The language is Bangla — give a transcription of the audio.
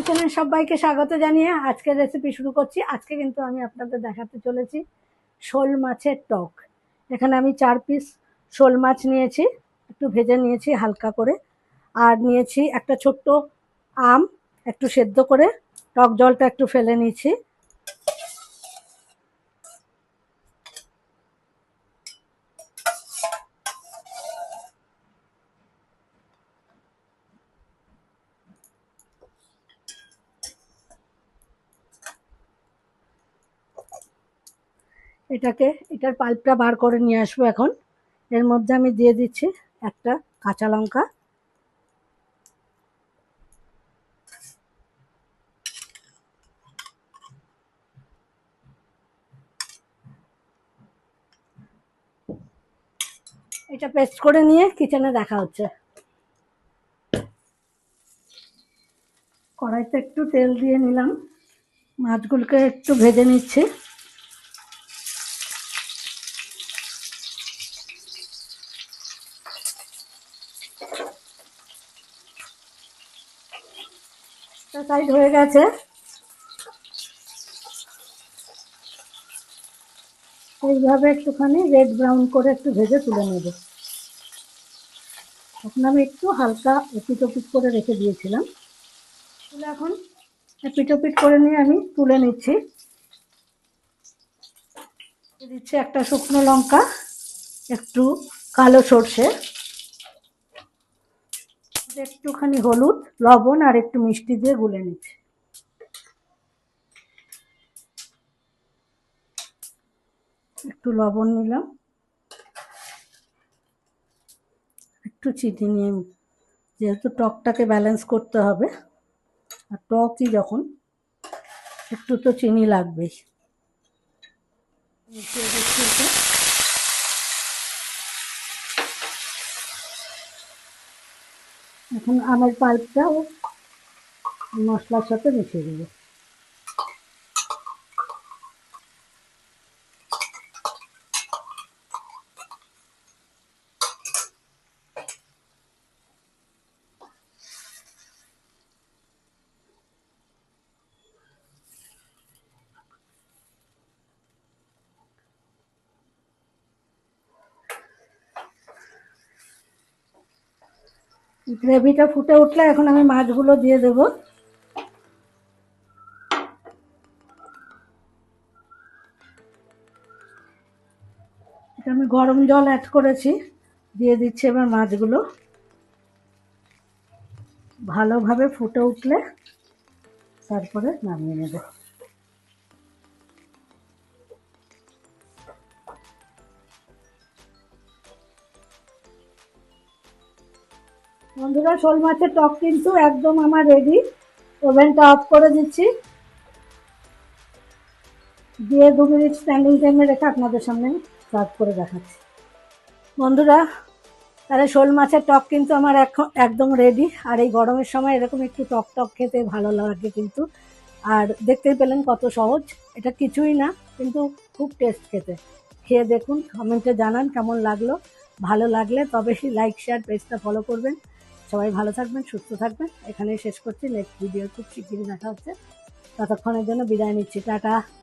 কিচেনে সবাইকে স্বাগত জানিয়ে আজকের রেসিপি শুরু করছি। আজকে কিন্তু আমি আপনাদের দেখাতে চলেছি শোল মাছের টক। এখানে আমি 4 পিস শোল মাছ নিয়েছি, একটু ভেজে নিয়েছি হালকা করে, আর নিয়েছি একটা ছোট্ট আম একটু সেদ্ধ করে টক জলটা একটু ফেলে নিয়েছি। এটার পাল্পটা বার করে নিয়ে আসবো এখন। এর মধ্যে আমি দিয়ে দিচ্ছি একটা কাঁচা লঙ্কা, এটা পেস্ট করে নিয়ে কিচেনে দেখা হচ্ছে। কড়াইতে একটু তেল দিয়ে নিলাম, মাছগুলোকে একটু ভেজে নিচ্ছি। সাইড হয়ে গেছে, এইভাবে একটুখানি রেড ব্রাউন করে একটু ভেজে তুলে নেব। এখন আমি একটু হালকা এপিট ওপিট করে রেখে দিয়েছিলাম, তুলে এখন এপিট ওপিট করে নিয়ে আমি তুলে নিচ্ছি। দিচ্ছি একটা শুকনো লঙ্কা, একটু কালো সর্ষে, একটুখানি হলুদ, লবণ আর একটু মিষ্টি দিয়ে গুলে নিচ্ছি। একটু লবণ নিলাম, একটু চিনি নিয়ে, যেহেতু টকটাকে ব্যালেন্স করতে হবে, আর টকই যখন একটু তো চিনি লাগবেই। এখন আমের পাল্পটাও মশলার সাথে মিশিয়ে দেবো। গ্রেভিটা ফুটে উঠলে এখন আমি মাছগুলো দিয়ে দেব। এটা আমি গরম জল অ্যাড করেছি, দিয়ে দিচ্ছি এবার মাছগুলো। ভালোভাবে ফুটে উঠলে তারপরে নামিয়ে নেব। বন্ধুরা, শোল মাছের টক কিন্তু একদম আমার রেডি। ওভেনটা অফ করে দিচ্ছি, দিয়ে 2 মিনিট স্ট্যান্ডিং টাইমে রেখে আপনাদের সামনে সার্ভ করে দেখাচ্ছি। বন্ধুরা, তাহলে শোল মাছের টক কিন্তু আমার একদম রেডি। আর এই গরমের সময় এরকম একটু টক টক খেতে ভালো লাগে কিন্তু। আর দেখতেই পেলেন কত সহজ, এটা কিছুই না কিন্তু খুব টেস্ট খেতে। খেয়ে দেখুন, কমেন্টে জানান কেমন লাগলো। ভালো লাগলে তবে লাইক শেয়ার পেজটা ফলো করবেন। সবাই ভালো থাকবেন, সুস্থ থাকবেন। এখানেই শেষ করছি, নেক্সট ভিডিও খুব শিগগিরই দেখা হচ্ছে। ততক্ষণের জন্য বিদায় নিচ্ছি, টাটা।